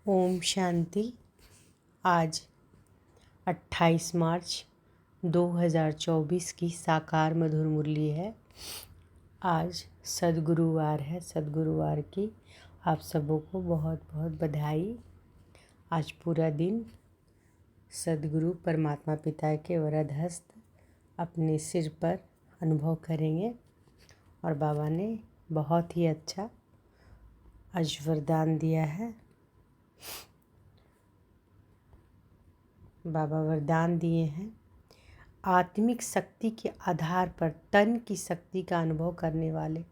ओम शांति। आज 28 मार्च 2024 की साकार मधुर मुरली है। आज सद्गुरुवार है। सद्गुरुवार की आप सबों को बहुत बहुत बधाई। आज पूरा दिन सद्गुरु परमात्मा पिता के वरद हस्त अपने सिर पर अनुभव करेंगे और बाबा ने बहुत ही अच्छा आज वरदान दिया है। बाबा वरदान दिए हैं, आत्मिक शक्ति के आधार पर तन की शक्ति का अनुभव करने वाले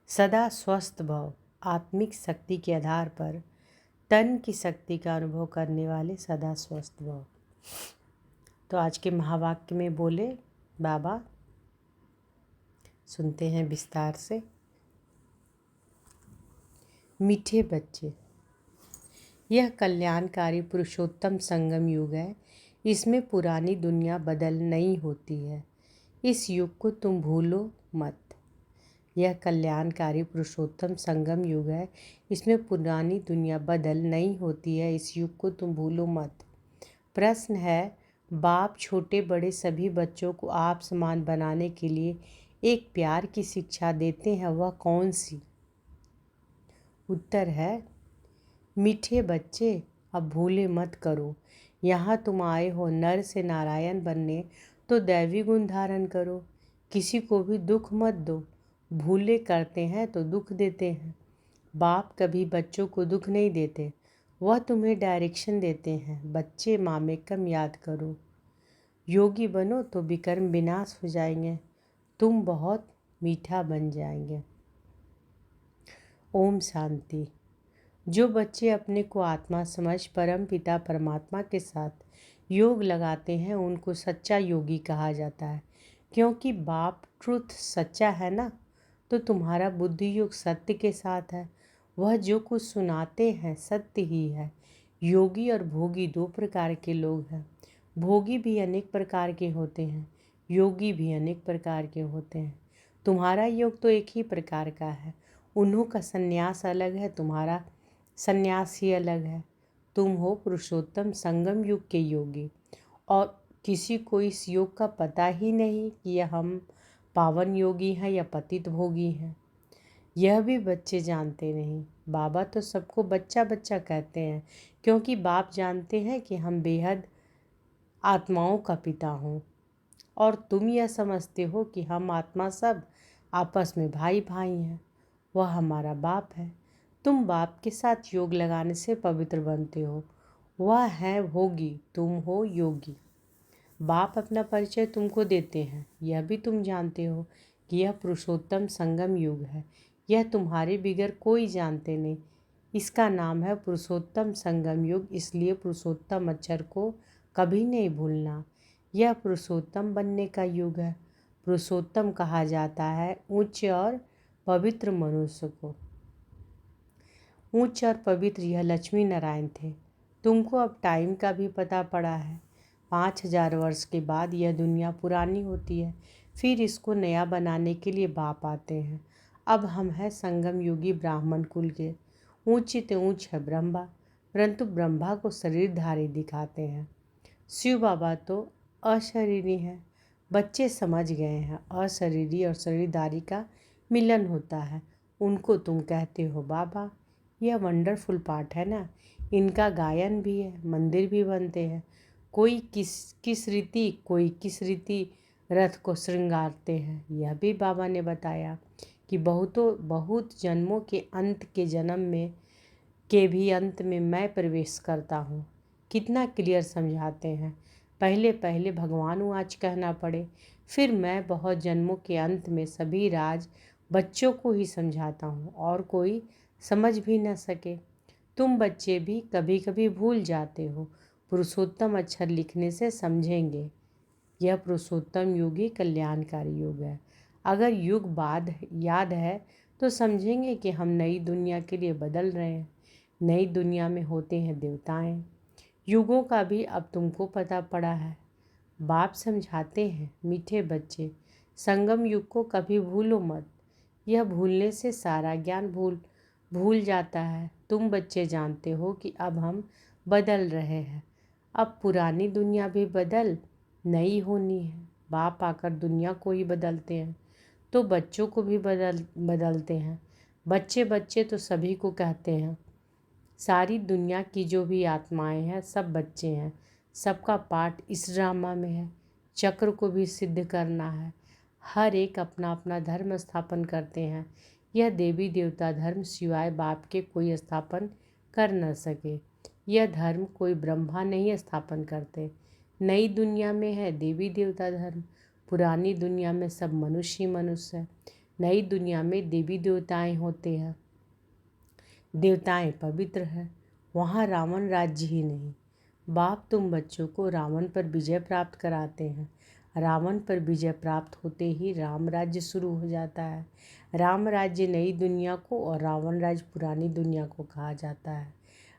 सदा स्वस्थ भव। आत्मिक शक्ति के आधार पर तन की शक्ति का अनुभव करने वाले सदा स्वस्थ भव। तो आज के महावाक्य में बोले बाबा, सुनते हैं विस्तार से। मीठे बच्चे, यह कल्याणकारी पुरुषोत्तम संगम युग है। इसमें पुरानी दुनिया बदल नहीं होती है। इस युग को तुम भूलो मत। यह कल्याणकारी पुरुषोत्तम संगम युग है। इसमें पुरानी दुनिया बदल नहीं होती है। इस युग को तुम भूलो मत। प्रश्न है, बाप छोटे बड़े सभी बच्चों को आप समान बनाने के लिए एक प्यार की शिक्षा देते हैं, वह कौन सी? उत्तर है, मीठे बच्चे, अब भूले मत करो। यहाँ तुम आए हो नर से नारायण बनने, तो दैवी गुण धारण करो। किसी को भी दुख मत दो। भूले करते हैं तो दुख देते हैं। बाप कभी बच्चों को दुख नहीं देते, वह तुम्हें डायरेक्शन देते हैं। बच्चे मामेकम याद करो। योगी बनो तो विकर्म विनाश हो जाएंगे। तुम बहुत मीठा बन जाएंगे। ओम शांति। जो बच्चे अपने को आत्मा समझ परम पिता परमात्मा के साथ योग लगाते हैं, उनको सच्चा योगी कहा जाता है। क्योंकि बाप ट्रुथ सच्चा है ना, तो तुम्हारा बुद्धि योग सत्य के साथ है। वह जो कुछ सुनाते हैं सत्य ही है। योगी और भोगी दो प्रकार के लोग हैं। भोगी भी अनेक प्रकार के होते हैं, योगी भी अनेक प्रकार के होते हैं। तुम्हारा योग तो एक ही प्रकार का है। उन्हों का संन्यास अलग है, तुम्हारा संन्यास ही अलग है। तुम हो पुरुषोत्तम संगम युग के योगी, और किसी को इस योग का पता ही नहीं कि यह हम पावन योगी हैं या पतित भोगी हैं। यह भी बच्चे जानते नहीं। बाबा तो सबको बच्चा बच्चा कहते हैं, क्योंकि बाप जानते हैं कि हम बेहद आत्माओं का पिता हूँ। और तुम यह समझते हो कि हम आत्मा सब आपस में भाई भाई हैं। वह हमारा बाप है। तुम बाप के साथ योग लगाने से पवित्र बनते हो। वह है भोगी, तुम हो योगी। बाप अपना परिचय तुमको देते हैं। यह भी तुम जानते हो कि यह पुरुषोत्तम संगम युग है। यह तुम्हारे बिगर कोई जानते नहीं। इसका नाम है पुरुषोत्तम संगम युग, इसलिए पुरुषोत्तम अक्षर को कभी नहीं भूलना। यह पुरुषोत्तम बनने का युग है। पुरुषोत्तम कहा जाता है उच्च और पवित्र मनुष्य को। ऊंच और पवित्र यह लक्ष्मी नारायण थे। तुमको अब टाइम का भी पता पड़ा है। 5000 वर्ष के बाद यह दुनिया पुरानी होती है, फिर इसको नया बनाने के लिए बाप आते हैं। अब हम हैं संगम युगी ब्राह्मण कुल के। ऊंचित ऊंच है ब्रह्मा, परंतु ब्रह्मा को शरीरधारी दिखाते हैं। शिव बाबा तो अशरीरी हैं। बच्चे समझ गए हैं, अशरीरी और शरीरधारी का मिलन होता है। उनको तुम कहते हो बाबा। यह वंडरफुल पार्ट है ना। इनका गायन भी है, मंदिर भी बनते हैं। कोई किस रीति, कोई किस रीति रथ को श्रृंगारते हैं। यह भी बाबा ने बताया कि बहुत जन्मों के अंत के जन्म में के भी अंत में मैं प्रवेश करता हूँ। कितना क्लियर समझाते हैं। पहले पहले भगवान आज कहना पड़े, फिर मैं बहुत जन्मों के अंत में सभी राज बच्चों को ही समझाता हूँ और कोई समझ भी न सके। तुम बच्चे भी कभी कभी भूल जाते हो। पुरुषोत्तम अक्षर लिखने से समझेंगे। यह पुरुषोत्तम युग ही कल्याणकारी युग है। अगर युग बाद याद है तो समझेंगे कि हम नई दुनिया के लिए बदल रहे हैं। नई दुनिया में होते हैं देवताएं। युगों का भी अब तुमको पता पड़ा है। बाप समझाते हैं, मीठे बच्चे, संगम युग को कभी भूलो मत। यह भूलने से सारा ज्ञान भूल जाता है। तुम बच्चे जानते हो कि अब हम बदल रहे हैं। अब पुरानी दुनिया भी बदल नई होनी है। बाप आकर दुनिया को ही बदलते हैं तो बच्चों को भी बदलते हैं। बच्चे बच्चे तो सभी को कहते हैं। सारी दुनिया की जो भी आत्माएं हैं सब बच्चे हैं। सबका पार्ट इस ड्रामा में है। चक्र को भी सिद्ध करना है। हर एक अपना अपना धर्म स्थापन करते हैं। यह देवी देवता धर्म सिवाय बाप के कोई स्थापन कर न सके। यह धर्म कोई ब्रह्मा नहीं स्थापन करते। नई दुनिया में है देवी देवता धर्म। पुरानी दुनिया में सब मनुष्य ही मनुष्य है। नई दुनिया में देवी देवताएं होते हैं। देवताएं पवित्र हैं। वहाँ रावण राज्य ही नहीं। बाप तुम बच्चों को रावण पर विजय प्राप्त कराते हैं। रावण पर विजय प्राप्त होते ही राम राज्य शुरू हो जाता है। राम राज्य नई दुनिया को और रावण राज्य पुरानी दुनिया को कहा जाता है।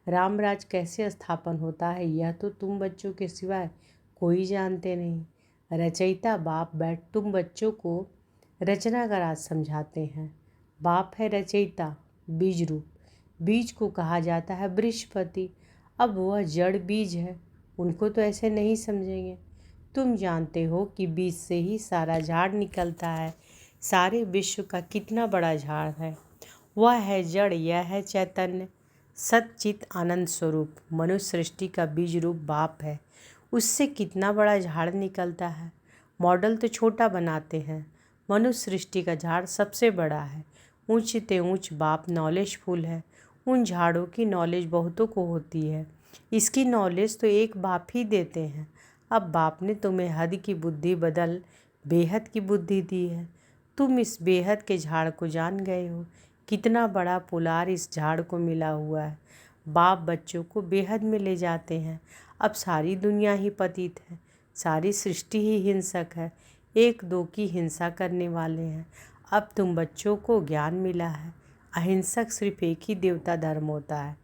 राम राज्य कैसे स्थापन होता है यह तो तुम बच्चों के सिवाय कोई जानते नहीं। रचयिता बाप बैठ तुम बच्चों को रचना का राज समझाते हैं। बाप है रचयिता, बीज रूप। बीज को कहा जाता है बृहस्पति। अब वह जड़ बीज है, उनको तो ऐसे नहीं समझेंगे। तुम जानते हो कि बीज से ही सारा झाड़ निकलता है। सारे विश्व का कितना बड़ा झाड़ है। वह है जड़, यह है चैतन्य, सच्चित आनंद स्वरूप। मनुष्य सृष्टि का बीज रूप बाप है। उससे कितना बड़ा झाड़ निकलता है। मॉडल तो छोटा बनाते हैं। मनुष्य सृष्टि का झाड़ सबसे बड़ा है। ऊंचते ऊंच बाप नॉलेजफुल है। उन झाड़ों की नॉलेज बहुतों को होती है। इसकी नॉलेज तो एक बाप ही देते हैं। अब बाप ने तुम्हें हद की बुद्धि बदल बेहद की बुद्धि दी है। तुम इस बेहद के झाड़ को जान गए हो। कितना बड़ा पुलार इस झाड़ को मिला हुआ है। बाप बच्चों को बेहद में ले जाते हैं। अब सारी दुनिया ही पतित है। सारी सृष्टि ही हिंसक है। एक दो की हिंसा करने वाले हैं। अब तुम बच्चों को ज्ञान मिला है। अहिंसक सिर्फ एक ही देवता धर्म होता है।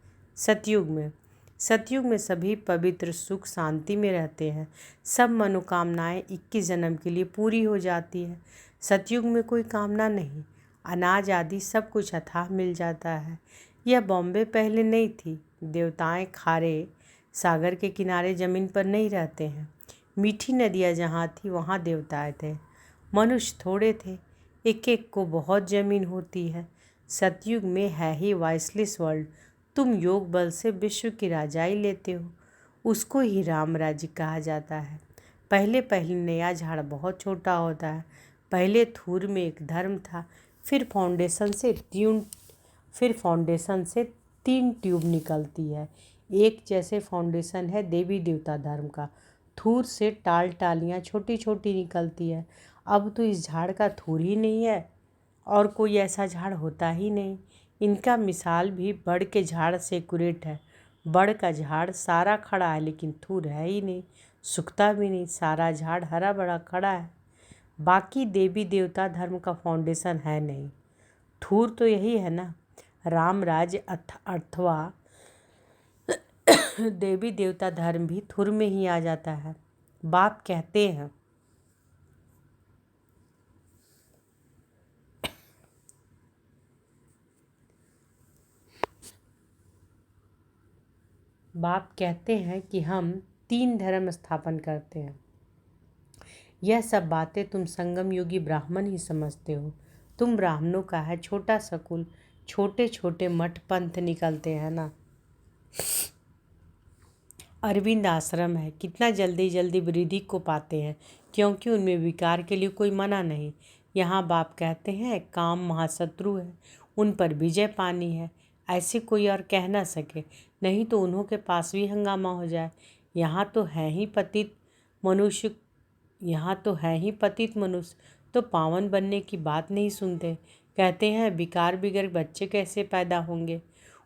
सतयुग में सभी पवित्र सुख शांति में रहते हैं। सब मनोकामनाएं 21 जन्म के लिए पूरी हो जाती है। सतयुग में कोई कामना नहीं। अनाज आदि सब कुछ अथाह मिल जाता है। यह बॉम्बे पहले नहीं थी। देवताएं खारे सागर के किनारे ज़मीन पर नहीं रहते हैं। मीठी नदियाँ जहाँ थी वहाँ देवताएं थे। मनुष्य थोड़े थे। एक एक को बहुत ज़मीन होती है। सतयुग में है ही वाइसलेस वर्ल्ड। तुम योग बल से विश्व की राजाई लेते हो। उसको ही राम राज्य कहा जाता है। पहले पहले नया झाड़ बहुत छोटा होता है। पहले थूर में एक धर्म था। फिर फाउंडेशन से 3 ट्यूब निकलती है। एक जैसे फाउंडेशन है देवी देवता धर्म का। थूर से टालियाँ छोटी छोटी निकलती है। अब तो इस झाड़ का थूर ही नहीं है और कोई ऐसा झाड़ होता ही नहीं। इनका मिसाल भी बड़ के झाड़ से एक्यूरेट है। बड़ का झाड़ सारा खड़ा है लेकिन थूर है ही नहीं, सूखता भी नहीं। सारा झाड़ हरा भरा खड़ा है। बाकी देवी देवता धर्म का फाउंडेशन है नहीं। थूर तो यही है ना। राम राज्य अथवा देवी देवता धर्म भी थूर में ही आ जाता है। बाप कहते हैं कि हम 3 धर्म स्थापन करते हैं। यह सब बातें तुम संगम योगी ब्राह्मण ही समझते हो। तुम ब्राह्मणों का है छोटा सा कुल, छोटे छोटे मठ पंथ निकलते हैं ना। अरविंद आश्रम है। कितना जल्दी जल्दी वृद्धि को पाते हैं क्योंकि उनमें विकार के लिए कोई मना नहीं। यहाँ बाप कहते हैं काम महाशत्रु है, उन पर विजय पानी है। ऐसे कोई और कह ना सके, नहीं तो उन्हों के पास भी हंगामा हो जाए। यहाँ तो है ही पतित मनुष्य तो पावन बनने की बात नहीं सुनते। कहते हैं विकार बिगर बच्चे कैसे पैदा होंगे।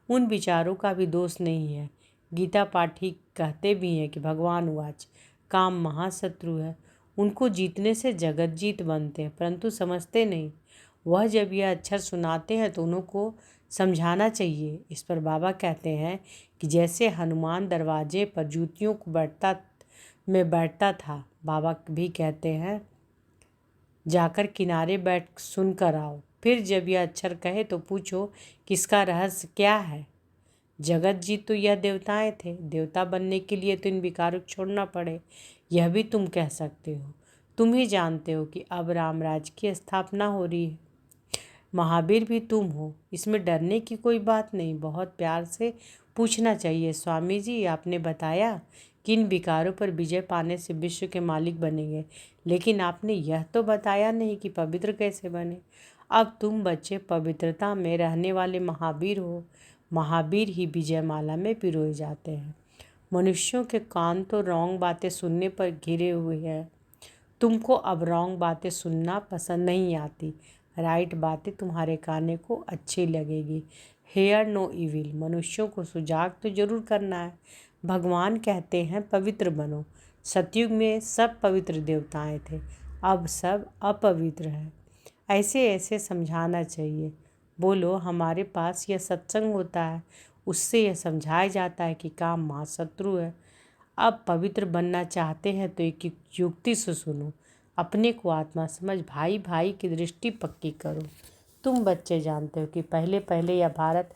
उन विचारों का भी दोष नहीं है। गीता पाठी कहते भी हैं कि भगवान वाच काम महाशत्रु है। उनको जीतने से जगत जीत बनते हैं परंतु समझते नहीं। वह जब यह अक्षर सुनाते हैं तो उनको समझाना चाहिए। इस पर बाबा कहते हैं कि जैसे हनुमान दरवाजे पर जूतियों को बैठता था, बाबा भी कहते हैं जाकर किनारे बैठ सुन कर आओ। फिर जब यह अक्षर कहे तो पूछो किसका रहस्य क्या है। जगत जीत तो यह देवताएं थे, देवता बनने के लिए तो इन विकारों को छोड़ना पड़े, यह भी तुम कह सकते हो। तुम ही जानते हो कि अब रामराज की स्थापना हो रही है, महावीर भी तुम हो, इसमें डरने की कोई बात नहीं। बहुत प्यार से पूछना चाहिए, स्वामी जी आपने बताया कि इन विकारों पर विजय पाने से विश्व के मालिक बनेंगे, लेकिन आपने यह तो बताया नहीं कि पवित्र कैसे बने। अब तुम बच्चे पवित्रता में रहने वाले महावीर हो, महावीर ही विजयमाला में पिरोए जाते हैं। मनुष्यों के कान तो रॉन्ग बातें सुनने पर घिरे हुए हैं। तुमको अब रॉन्ग बातें सुनना पसंद नहीं आती, राइट बातें तुम्हारे काने को अच्छी लगेगी। हेयर नो इविल, मनुष्यों को सुजाग तो जरूर करना है। भगवान कहते हैं पवित्र बनो। सतयुग में सब पवित्र देवताएं थे, अब सब अपवित्र हैं। ऐसे ऐसे समझाना चाहिए। बोलो, हमारे पास यह सत्संग होता है, उससे यह समझाया जाता है कि काम महाशत्रु है। अब पवित्र बनना चाहते हैं तो एक युक्ति से सुनो। अपने को आत्मा समझ भाई भाई की दृष्टि पक्की करो। तुम बच्चे जानते हो कि पहले पहले यह भारत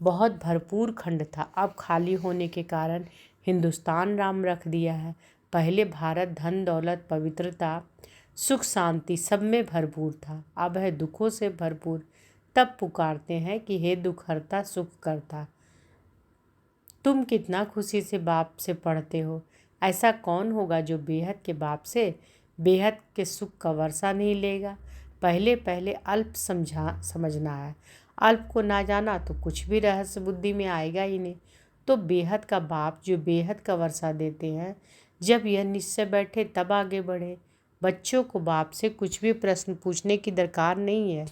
बहुत भरपूर खंड था, अब खाली होने के कारण हिंदुस्तान नाम रख दिया है। पहले भारत धन दौलत पवित्रता सुख शांति सब में भरपूर था, अब है दुखों से भरपूर। तब पुकारते हैं कि हे दुख हरता सुख करता। तुम कितना खुशी से बाप से पढ़ते हो। ऐसा कौन होगा जो बेहद के बाप से बेहद के सुख का वर्षा नहीं लेगा। पहले पहले अल्प समझना है। अल्प को ना जाना तो कुछ भी रहस्य बुद्धि में आएगा ही नहीं। तो बेहद का बाप जो बेहद का वर्षा देते हैं, जब यह निश्चय बैठे तब आगे बढ़े। बच्चों को बाप से कुछ भी प्रश्न पूछने की दरकार नहीं है।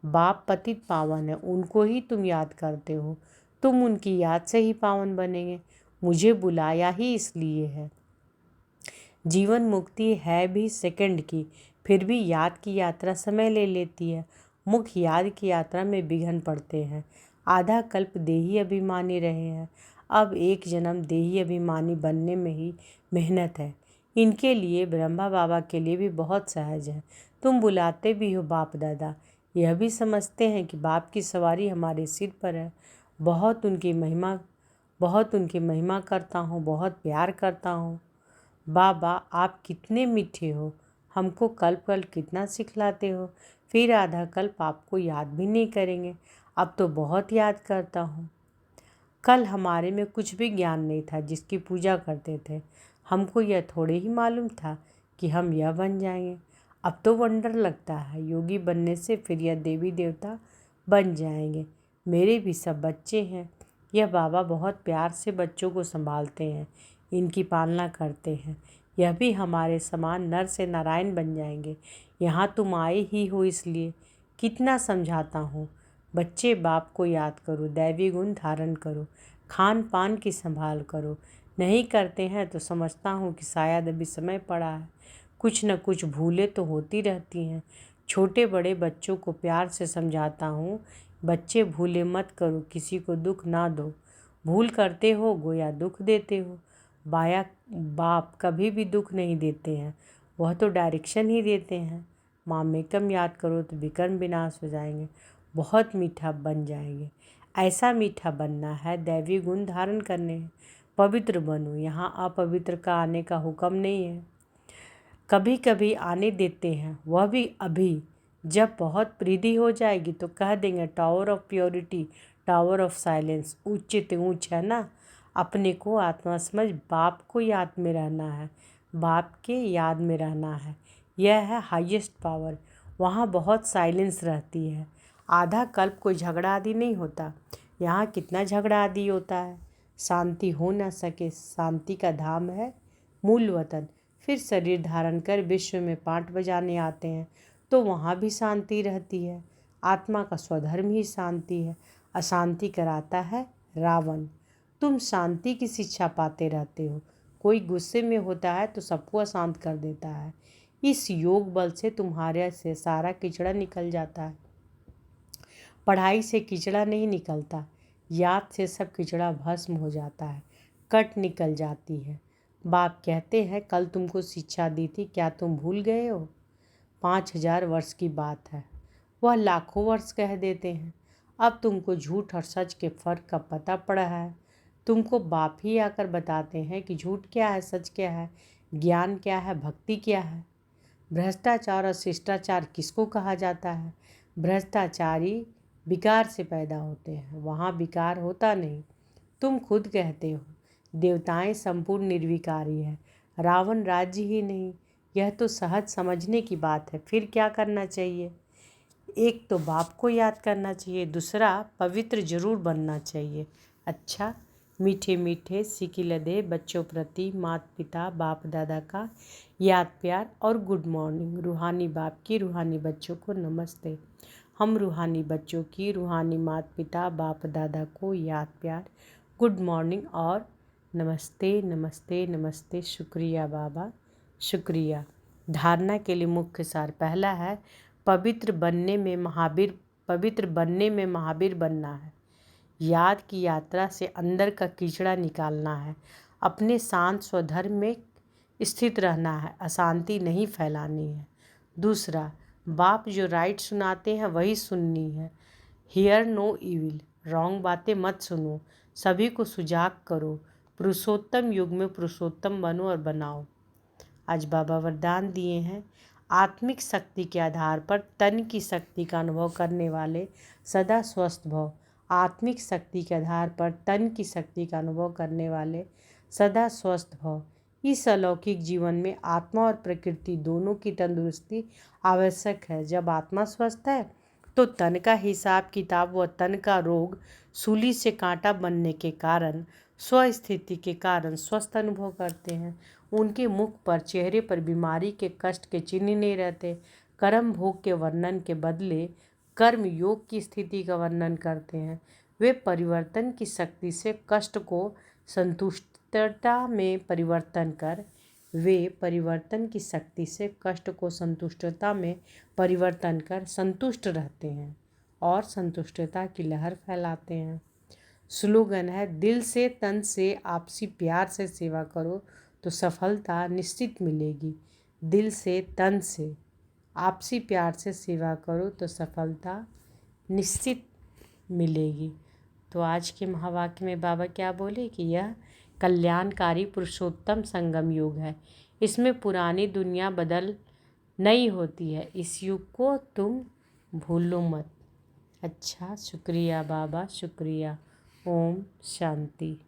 बाप पतित पावन है, उनको ही तुम याद करते हो, तुम उनकी याद से ही पावन बनेंगे। मुझे बुलाया ही इसलिए है। जीवन मुक्ति है भी सेकंड की, फिर भी याद की यात्रा समय ले लेती है। मुख्य याद की यात्रा में विघ्न पड़ते हैं। आधा कल्प देही अभिमानी रहे हैं, अब एक जन्म देही अभिमानी बनने में ही मेहनत है। इनके लिए ब्रह्मा बाबा के लिए भी बहुत सहज है। तुम बुलाते भी हो बाप दादा, यह भी समझते हैं कि बाप की सवारी हमारे सिर पर है। बहुत उनकी महिमा करता हूँ, बहुत प्यार करता हूँ। बाबा आप कितने मीठे हो, हमको कल्प कल्प कितना सिखलाते हो, फिर आधा कल्प आपको याद भी नहीं करेंगे। अब तो बहुत याद करता हूँ। कल हमारे में कुछ भी ज्ञान नहीं था, जिसकी पूजा करते थे। हमको यह थोड़े ही मालूम था कि हम यह बन जाएंगे। अब तो वंडर लगता है, योगी बनने से फिर यह देवी देवता बन जाएंगे। मेरे भी सब बच्चे हैं। यह बाबा बहुत प्यार से बच्चों को संभालते हैं, इनकी पालना करते हैं। यह भी हमारे समान नर से नारायण बन जाएंगे। यहाँ तुम आए ही हो इसलिए कितना समझाता हूँ। बच्चे बाप को याद करो, दैवी गुण धारण करो, खान पान की संभाल करो। नहीं करते हैं तो समझता हूँ कि शायद अभी समय पड़ा है। कुछ न कुछ भूलें तो होती रहती हैं। छोटे बड़े बच्चों को प्यार से समझाता हूँ, बच्चे भूले मत करो, किसी को दुख ना दो। भूल करते हो गोया दुख देते हो। बाप कभी भी दुख नहीं देते हैं, वह तो डायरेक्शन ही देते हैं। माँ मेकम याद करो तो विकर्म विनाश हो जाएंगे, बहुत मीठा बन जाएंगे। ऐसा मीठा बनना है, दैवी गुण धारण करने हैं। पवित्र बनो, यहाँ अपवित्र का आने का हुक्म नहीं है। कभी कभी आने देते हैं, वह भी अभी। जब बहुत प्रीति हो जाएगी तो कह देंगे tower of purity, tower of silence. उच्च ऊंच है ना। अपने को आत्मा समझ बाप को याद में रहना है, बाप के याद में रहना है। यह है हाईएस्ट पावर। वहाँ बहुत साइलेंस रहती है। आधा कल्प कोई झगड़ा आदि नहीं होता। यहाँ कितना झगड़ा आदि होता है। शांति हो न सके, शांति का धाम है मूल वतन। फिर शरीर धारण कर विश्व में पांट बजाने आते हैं तो वहाँ भी शांति रहती है। आत्मा का स्वधर्म ही शांति है। अशांति कराता है रावण। तुम शांति की शिक्षा पाते रहते हो। कोई गुस्से में होता है तो सबको अशांत कर देता है। इस योग बल से तुम्हारे से सारा कीचड़ा निकल जाता है। पढ़ाई से कीचड़ा नहीं निकलता, याद से सब कीचड़ा भस्म हो जाता है, कट निकल जाती है। बाप कहते हैं कल तुमको शिक्षा दी थी, क्या तुम भूल गए हो? 5000 वर्ष की बात है, वह लाखों वर्ष कह देते हैं। अब तुमको झूठ और सच के फ़र्क का पता पड़ा है। तुमको बाप ही आकर बताते हैं कि झूठ क्या है, सच क्या है, ज्ञान क्या है, भक्ति क्या है। भ्रष्टाचार और शिष्टाचार किसको कहा जाता है? भ्रष्टाचारी विकार से पैदा होते हैं, वहाँ विकार होता नहीं। तुम खुद कहते हो देवताएं संपूर्ण निर्विकारी है, रावण राज्य ही नहीं। यह तो सहज समझने की बात है। फिर क्या करना चाहिए? एक तो बाप को याद करना चाहिए, दूसरा पवित्र जरूर बनना चाहिए। अच्छा, मीठे मीठे सिकिलदे बच्चों प्रति माता पिता बाप दादा का याद प्यार और गुड मॉर्निंग। रूहानी बाप की रूहानी बच्चों को नमस्ते। हम रूहानी बच्चों की रूहानी माता पिता बाप दादा को याद प्यार, गुड मॉर्निंग और नमस्ते नमस्ते नमस्ते। शुक्रिया बाबा, शुक्रिया। धारणा के लिए मुख्य सार पहला है पवित्र बनने में महावीर बनना है। याद की यात्रा से अंदर का कीचड़ा निकालना है। अपने शांत स्वधर्म में स्थित रहना है, अशांति नहीं फैलानी है। दूसरा, बाप जो राइट सुनाते हैं वही सुननी है। हियर नो इविल, रॉन्ग बातें मत सुनो, सभी को सुजाग करो। पुरुषोत्तम युग में पुरुषोत्तम बनो और बनाओ। आज बाबा वरदान दिए हैं, आत्मिक शक्ति के आधार पर तन की शक्ति का अनुभव करने वाले सदा स्वस्थ भव। आत्मिक शक्ति के आधार पर तन की शक्ति का अनुभव करने वाले सदा स्वस्थ भव। इस अलौकिक जीवन में आत्मा और प्रकृति दोनों की तंदुरुस्ती आवश्यक है। जब आत्मा स्वस्थ है तो तन का हिसाब किताब व तन का रोग सूली से कांटा बनने के कारण स्वस्थिति के कारण स्वस्थ अनुभव करते हैं। उनके मुख पर चेहरे पर बीमारी के कष्ट के चिन्ह नहीं रहते। कर्म भोग के वर्णन के बदले कर्म योग की स्थिति का वर्णन करते हैं। वे परिवर्तन की शक्ति से कष्ट को संतुष्टता में परिवर्तन कर संतुष्टता में परिवर्तन कर संतुष्ट रहते हैं और संतुष्टता की लहर फैलाते हैं। स्लोगन है, दिल से तन से आपसी प्यार से सेवा करो तो सफलता निश्चित मिलेगी। दिल से तन से आपसी प्यार से सेवा करो तो सफलता निश्चित मिलेगी। तो आज के महावाक्य में बाबा क्या बोले कि यह कल्याणकारी पुरुषोत्तम संगम युग है। इसमें पुरानी दुनिया बदल नई होती है। इस युग को तुम भूलो मत। अच्छा, शुक्रिया बाबा, शुक्रिया। ओम शांति।